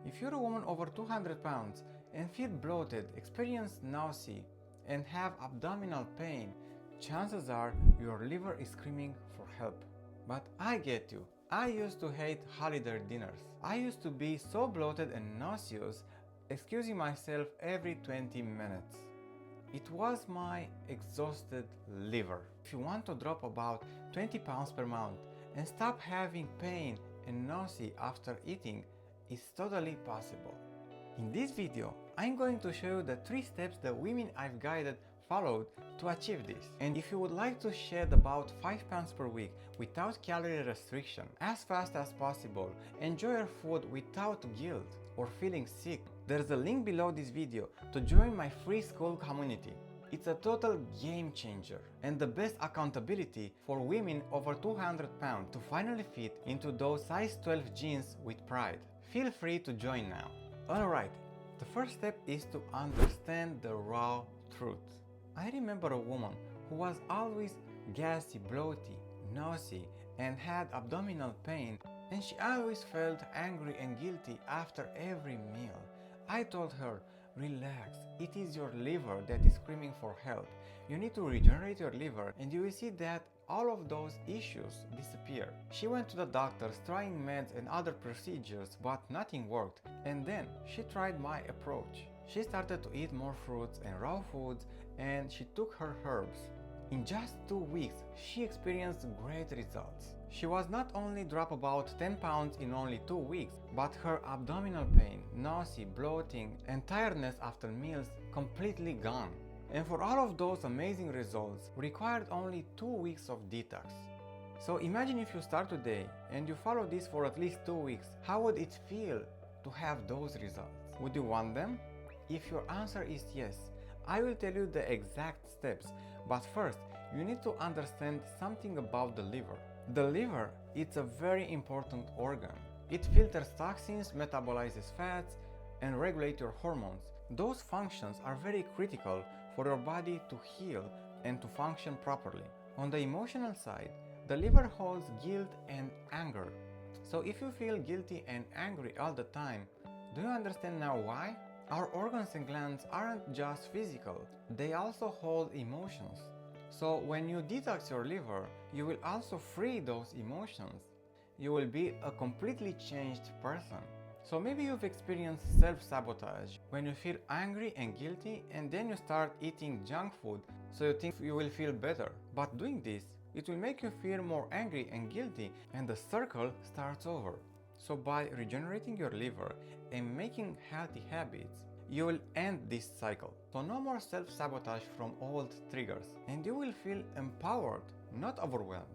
If you're a woman over 200 pounds and feel bloated, experience nausea, and have abdominal pain, chances are your liver is screaming for help. But I get you. I used to hate holiday dinners. I used to be so bloated and nauseous, excusing myself every 20 minutes. It was my exhausted liver. If you want to drop about 20 pounds per month and stop having pain and nausea after eating, it's totally possible. In this video, I'm going to show you the 3 steps that women I've guided followed to achieve this. And if you would like to shed about 5 pounds per week without calorie restriction, as fast as possible, enjoy your food without guilt or feeling sick, there's a link below this video to join my free school community. It's a total game changer and the best accountability for women over 200 pounds to finally fit into those size 12 jeans with pride. Feel free to join now. Alright, the first step is to understand the raw truth. I remember a woman who was always gassy, bloaty, nausea, and had abdominal pain, and she always felt angry and guilty after every meal. I told her, relax, it is your liver that is screaming for help. You need to regenerate your liver and you will see that all of those issues disappear. She went to the doctors trying meds and other procedures, but nothing worked. And then she tried my approach. She started to eat more fruits and raw foods, and she took her herbs. In just 2 weeks, she experienced great results. She was not only dropped about 10 pounds in only 2 weeks, but her abdominal pain, nausea, bloating, and tiredness after meals completely gone. And for all of those amazing results, required only 2 weeks of detox. So imagine if you start today and you follow this for at least 2 weeks, how would it feel to have those results? Would you want them? If your answer is yes, I will tell you the exact steps, but first you need to understand something about the liver. The liver is a very important organ. It filters toxins, metabolizes fats, and regulates your hormones. Those functions are very critical for your body to heal and to function properly. On the emotional side, the liver holds guilt and anger. So if you feel guilty and angry all the time, do you understand now why? Our organs and glands aren't just physical, they also hold emotions. So when you detox your liver, you will also free those emotions. You will be a completely changed person. So maybe you've experienced self-sabotage when you feel angry and guilty and then you start eating junk food so you think you will feel better. But doing this, it will make you feel more angry and guilty and the circle starts over. So by regenerating your liver and making healthy habits, you will end this cycle. So no more self-sabotage from old triggers and you will feel empowered, not overwhelmed.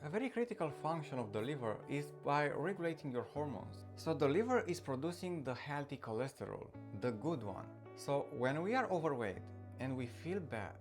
A very critical function of the liver is by regulating your hormones. So the liver is producing the healthy cholesterol, the good one. So when we are overweight and we feel bad,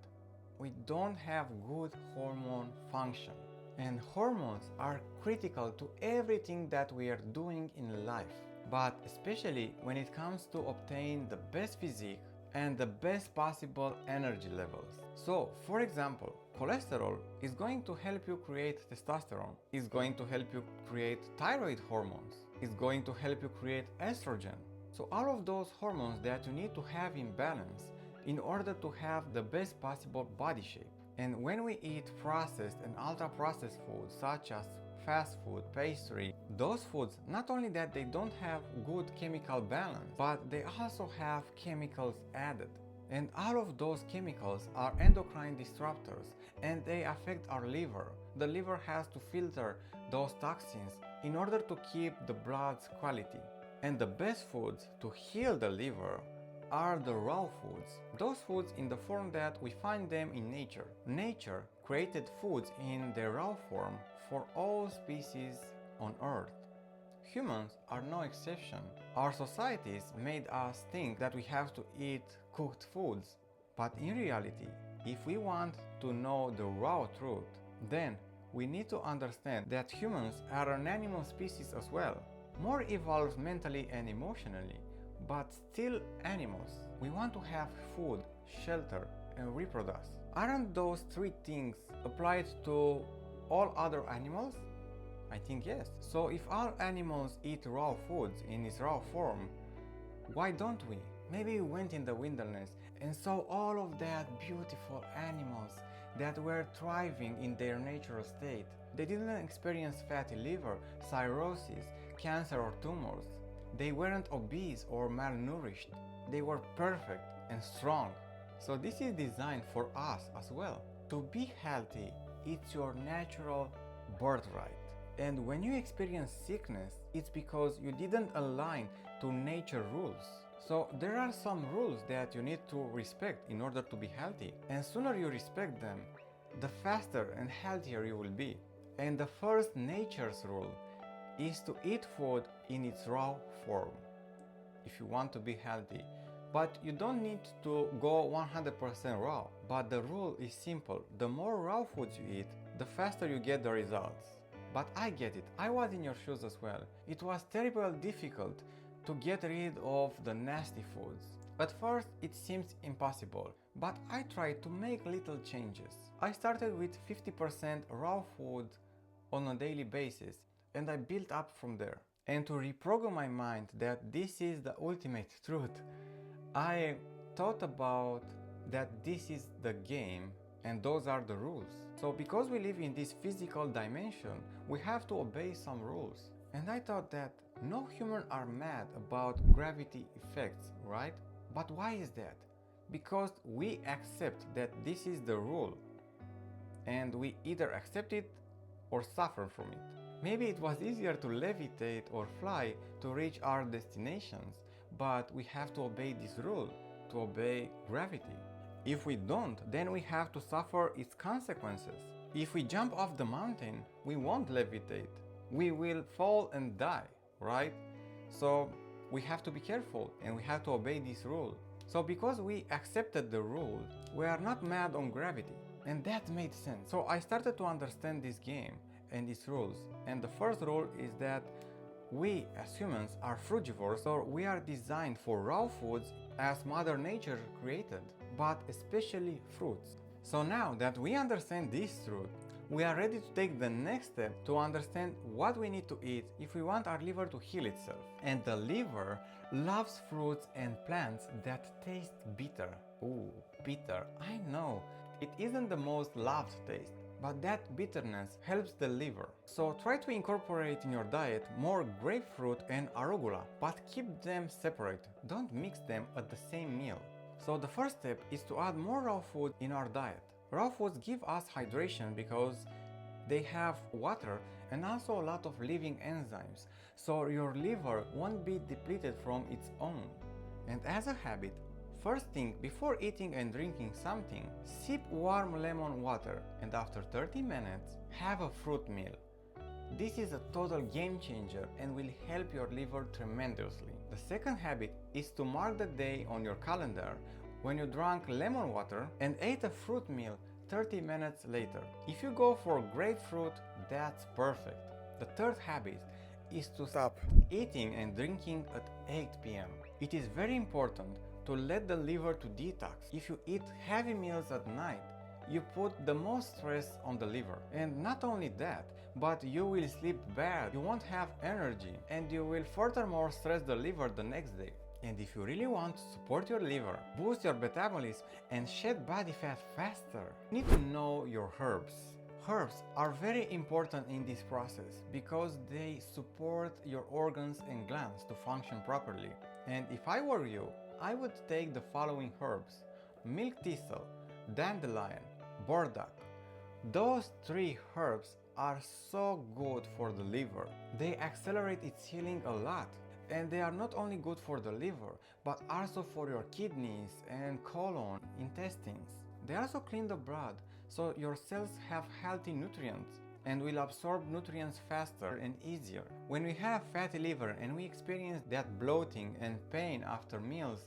we don't have good hormone function. And hormones are critical to everything that we are doing in life, but especially when it comes to obtain the best physique and the best possible energy levels. So, for example, cholesterol is going to help you create testosterone, is going to help you create thyroid hormones, is going to help you create estrogen. So all of those hormones that you need to have in balance in order to have the best possible body shape. And when we eat processed and ultra-processed foods such as fast food, pastry, those foods, not only that they don't have good chemical balance, but they also have chemicals added. And all of those chemicals are endocrine disruptors and they affect our liver. The liver has to filter those toxins in order to keep the blood's quality. And the best foods to heal the liver are the raw foods. Those foods in the form that we find them in nature. Nature created foods in their raw form for all species on Earth. Humans are no exception. Our societies made us think that we have to eat cooked foods. But in reality, if we want to know the raw truth, then we need to understand that humans are an animal species as well. More evolved mentally and emotionally, but still animals. We want to have food, shelter, and reproduce. Aren't those 3 things applied to all other animals? I think yes. So if all animals eat raw foods in its raw form, why don't we? Maybe we went in the wilderness and saw all of that beautiful animals that were thriving in their natural state. They didn't experience fatty liver, cirrhosis, cancer or tumors. They weren't obese or malnourished. They were perfect and strong. So this is designed for us as well. To be healthy, it's your natural birthright. And when you experience sickness, it's because you didn't align to nature rules. So there are some rules that you need to respect in order to be healthy. And sooner you respect them, the faster and healthier you will be. And the first nature's rule is to eat food in its raw form if you want to be healthy. But you don't need to go 100% raw. But the rule is simple. The more raw foods you eat, the faster you get the results. But I get it. I was in your shoes as well. It was terribly difficult to get rid of the nasty foods. At first it seems impossible, but I tried to make little changes. I started with 50% raw food on a daily basis and I built up from there. And to reprogram my mind that this is the ultimate truth, I thought about that this is the game and those are the rules. So because we live in this physical dimension, we have to obey some rules. And I thought that no humans are mad about gravity effects, right? But why is that? Because we accept that this is the rule and we either accept it or suffer from it. Maybe it was easier to levitate or fly to reach our destinations, but we have to obey this rule, to obey gravity. If we don't, then we have to suffer its consequences. If we jump off the mountain, we won't levitate. We will fall and die, right? So we have to be careful and we have to obey this rule. So because we accepted the rule, we are not mad on gravity. And that made sense. So I started to understand this game and its rules. And the first rule is that we as humans are frugivores, so we are designed for raw foods as Mother Nature created, but especially fruits. So now that we understand this truth, we are ready to take the next step to understand what we need to eat if we want our liver to heal itself. And the liver loves fruits and plants that taste bitter. Ooh, bitter. I know, it isn't the most loved taste, but that bitterness helps the liver. So try to incorporate in your diet more grapefruit and arugula, but keep them separate. Don't mix them at the same meal. So the first step is to add more raw food in our diet. Raw foods give us hydration because they have water and also a lot of living enzymes, so your liver won't be depleted from its own. And as a habit, first thing before eating and drinking something, sip warm lemon water and after 30 minutes, have a fruit meal. This is a total game changer and will help your liver tremendously. The second habit is to mark the day on your calendar when you drank lemon water and ate a fruit meal 30 minutes later. If you go for grapefruit, that's perfect. The third habit is to stop eating and drinking at 8 p.m. It is very important to let the liver to detox. If you eat heavy meals at night, you put the most stress on the liver. And not only that, but you will sleep bad, you won't have energy, and you will furthermore stress the liver the next day. And if you really want to support your liver, boost your metabolism, and shed body fat faster, you need to know your herbs. Herbs are very important in this process because they support your organs and glands to function properly. And if I were you, I would take the following herbs: milk thistle, dandelion, burdock. Those three herbs are so good for the liver. They accelerate its healing a lot. And they are not only good for the liver, but also for your kidneys and colon, intestines. They also clean the blood, so your cells have healthy nutrients and will absorb nutrients faster and easier. When we have fatty liver and we experience that bloating and pain after meals,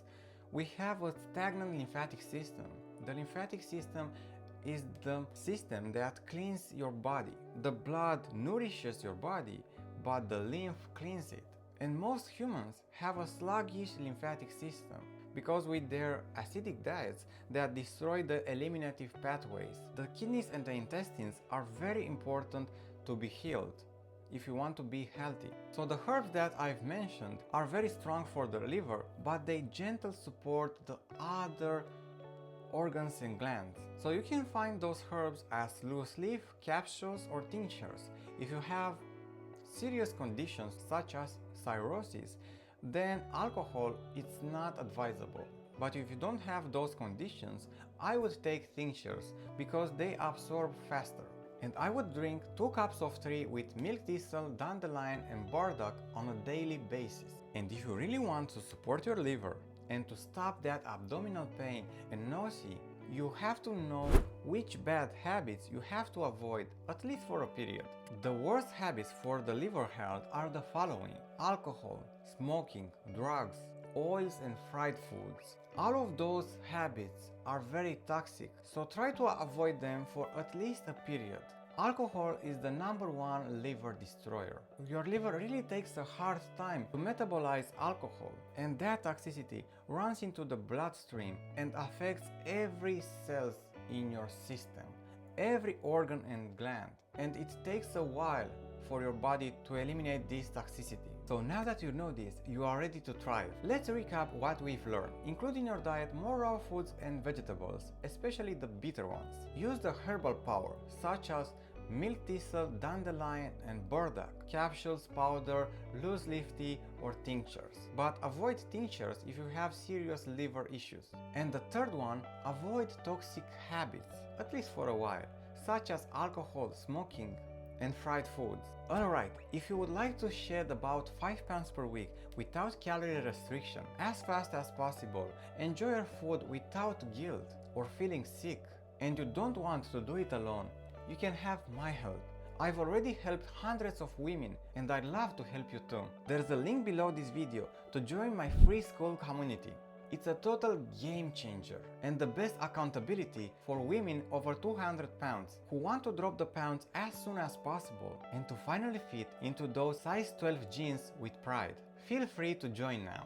we have a stagnant lymphatic system. The lymphatic system is the system that cleans your body. The blood nourishes your body, but the lymph cleans it. And most humans have a sluggish lymphatic system because with their acidic diets that destroy the eliminative pathways. The kidneys and the intestines are very important to be healed. if you want to be healthy. So the herbs that I've mentioned are very strong for the liver, but they gently support the other organs and glands. So you can find those herbs as loose leaf, capsules or tinctures. If you have serious conditions such as cirrhosis, then alcohol is not advisable. But if you don't have those conditions, I would take tinctures because they absorb faster. And I would drink 2 cups of tea with milk thistle, dandelion and burdock on a daily basis. And if you really want to support your liver and to stop that abdominal pain and nausea, you have to know which bad habits you have to avoid, at least for a period. The worst habits for the liver health are the following: alcohol, smoking, drugs, oils and fried foods. All of those habits are very toxic, so try to avoid them for at least a period. Alcohol is the #1 liver destroyer. Your liver really takes a hard time to metabolize alcohol, and that toxicity runs into the bloodstream and affects every cell in your system, every organ and gland, and it takes a while for your body to eliminate this toxicity. So now that you know this, you are ready to thrive. Let's recap what we've learned. Include in your diet more raw foods and vegetables, especially the bitter ones. Use the herbal power, such as milk thistle, dandelion and burdock, capsules, powder, loose leaf tea or tinctures. But avoid tinctures if you have serious liver issues. And the third one, avoid toxic habits, at least for a while, such as alcohol, smoking and fried foods. Alright, if you would like to shed about 5 pounds per week without calorie restriction, as fast as possible, enjoy your food without guilt or feeling sick, and you don't want to do it alone, you can have my help. I've already helped hundreds of women and I'd love to help you too. There's a link below this video to join my free school community. It's a total game changer and the best accountability for women over 200 pounds who want to drop the pounds as soon as possible and to finally fit into those size 12 jeans with pride. Feel free to join now.